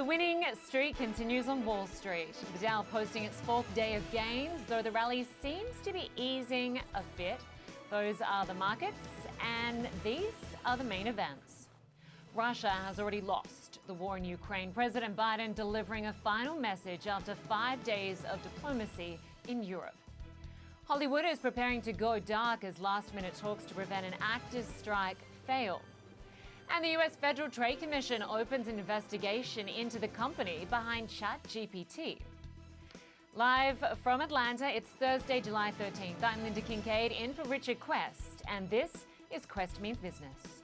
The winning streak continues on Wall Street. The Dow posting its fourth day of gains, though the rally seems to be easing a bit. Those are the markets, and these are the main events. Russia has already lost the war in Ukraine. President Biden delivering a final message after 5 days of diplomacy in Europe. Hollywood is preparing to go dark as last-minute talks to prevent an actors' strike fail. And the US Federal Trade Commission opens an investigation into the company behind ChatGPT. Live from Atlanta, it's Thursday, July 13th. I'm Linda Kincaid, in for Richard Quest, and this is Quest Means Business.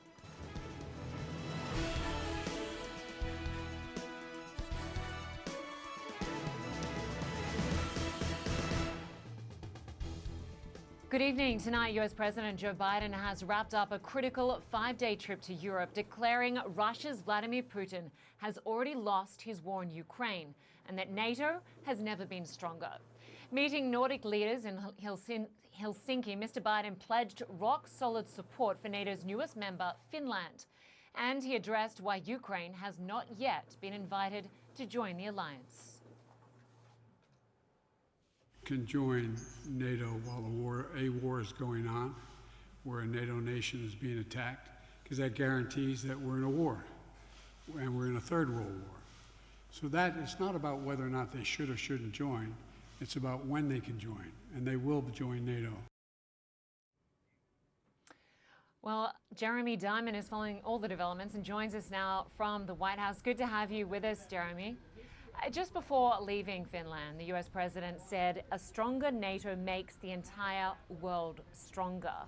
Good evening. Tonight, US President Joe Biden has wrapped up a critical 5-day trip to Europe, declaring Russia's Vladimir Putin has already lost his war in Ukraine and that NATO has never been stronger. Meeting Nordic leaders in Helsinki, Mr. Biden pledged rock-solid support for NATO's newest member, Finland, and he addressed why Ukraine has not yet been invited to join the alliance. Can join NATO while a war is going on, where a NATO nation is being attacked, because that guarantees that we're in a war, and we're in a third world war. So that it's not about whether or not they should or shouldn't join, it's about when they can join, and they will join NATO. Well, Jeremy Diamond is following all the developments and joins us now from the White House. Good to have you with us, Jeremy. Just before leaving Finland, the US president said, "A stronger NATO makes the entire world stronger."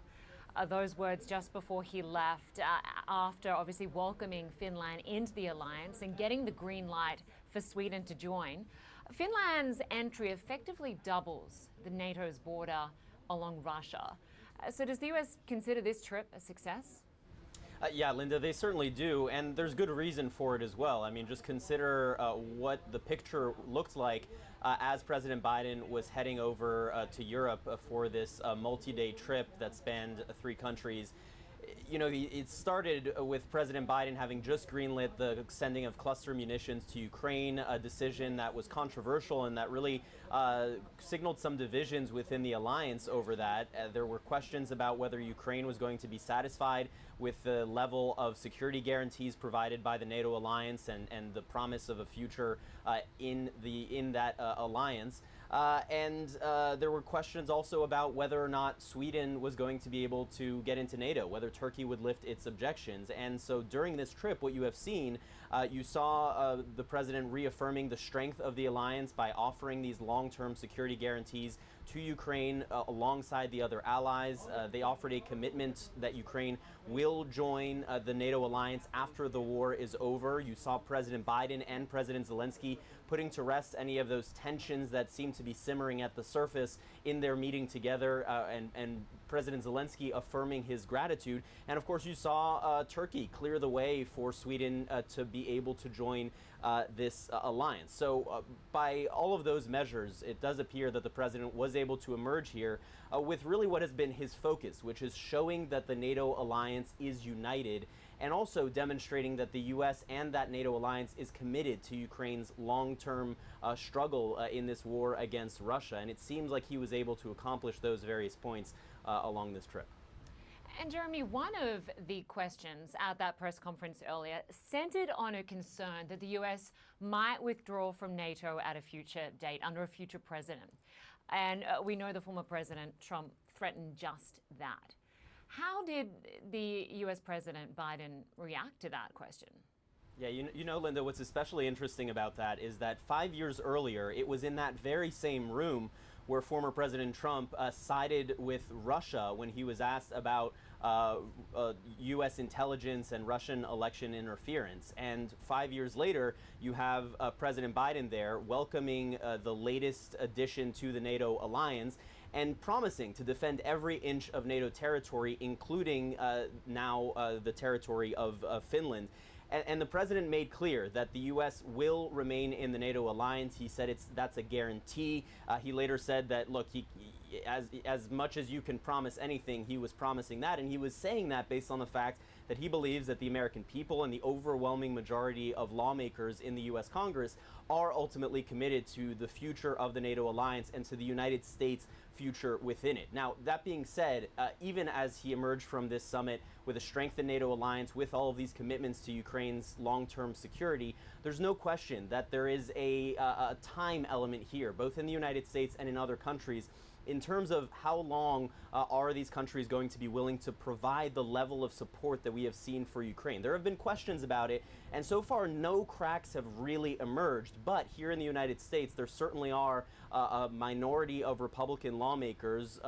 Those words just before he left, after obviously welcoming Finland into the alliance and getting the green light for Sweden to join. Finland's entry effectively doubles the NATO's border along Russia. So does the US consider this trip a success? Yeah, Linda, they certainly do, and there's good reason for it as well. I mean, just consider what the picture looked like as President Biden was heading over to Europe for this multi-day trip that spanned 3 countries. You know, it started with President Biden having just greenlit the sending of cluster munitions to Ukraine, a decision that was controversial and that really signaled some divisions within the alliance over that. There were questions about whether Ukraine was going to be satisfied with the level of security guarantees provided by the NATO alliance and the promise of a future in that alliance. There were questions also about whether or not Sweden was going to be able to get into NATO, whether Turkey would lift its objections. And so during this trip, what you have seen, you saw the president reaffirming the strength of the alliance by offering these long-term security guarantees to Ukraine alongside the other allies. They offered a commitment that Ukraine will join the NATO alliance after the war is over. You saw President Biden and President Zelensky putting to rest any of those tensions that seem to be simmering at the surface in their meeting together, and President Zelensky affirming his gratitude. And of course, you saw Turkey clear the way for Sweden to be able to join this alliance. So by all of those measures, it does appear that the president was able to emerge here with really what has been his focus, which is showing that the NATO alliance is united, and also demonstrating that the U.S. and that NATO alliance is committed to Ukraine's long-term struggle in this war against Russia. And it seems like he was able to accomplish those various points along this trip. And Jeremy, one of the questions at that press conference earlier centered on a concern that the US might withdraw from NATO at a future date under a future president. And we know the former President Trump threatened just that. How did the US President Biden react to that question? Yeah, you know, Linda, what's especially interesting about that is that 5 years earlier, it was in that very same room where former President Trump sided with Russia when he was asked about U.S. intelligence and Russian election interference. And 5 years later, you have President Biden there welcoming the latest addition to the NATO alliance and promising to defend every inch of NATO territory, including now the territory of Finland. And the president made clear that the U.S. will remain in the NATO alliance. He said that's a guarantee. He later said that, look, as much as you can promise anything, he was promising that. And he was saying that based on the fact that he believes that the American people and the overwhelming majority of lawmakers in the U.S. Congress are ultimately committed to the future of the NATO alliance and to the United States' future within it. Now, that being said, even as he emerged from this summit with a strengthened NATO alliance, with all of these commitments to Ukraine's long-term security, there's no question that there is a time element here, both in the United States and in other countries, in terms of how long are these countries going to be willing to provide the level of support that we have seen for Ukraine. There have been questions about it, and so far no cracks have really emerged, but here in the United States there certainly are a minority of Republican lawmakers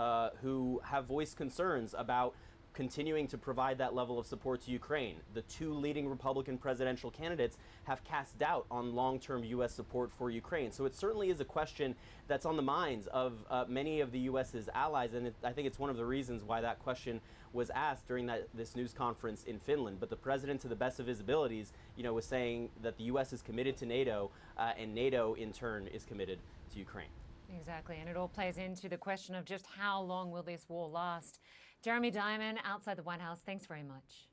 who have voiced concerns about continuing to provide that level of support to Ukraine. The two leading Republican presidential candidates have cast doubt on long-term U.S. support for Ukraine. So it certainly is a question that's on the minds of many of the U.S.'s allies, and I think it's one of the reasons why that question was asked during this news conference in Finland. But the president, to the best of his abilities, was saying that the U.S. is committed to NATO, and NATO, in turn, is committed to Ukraine. Exactly, and it all plays into the question of just how long will this war last. Jeremy Diamond, outside the White House, thanks very much.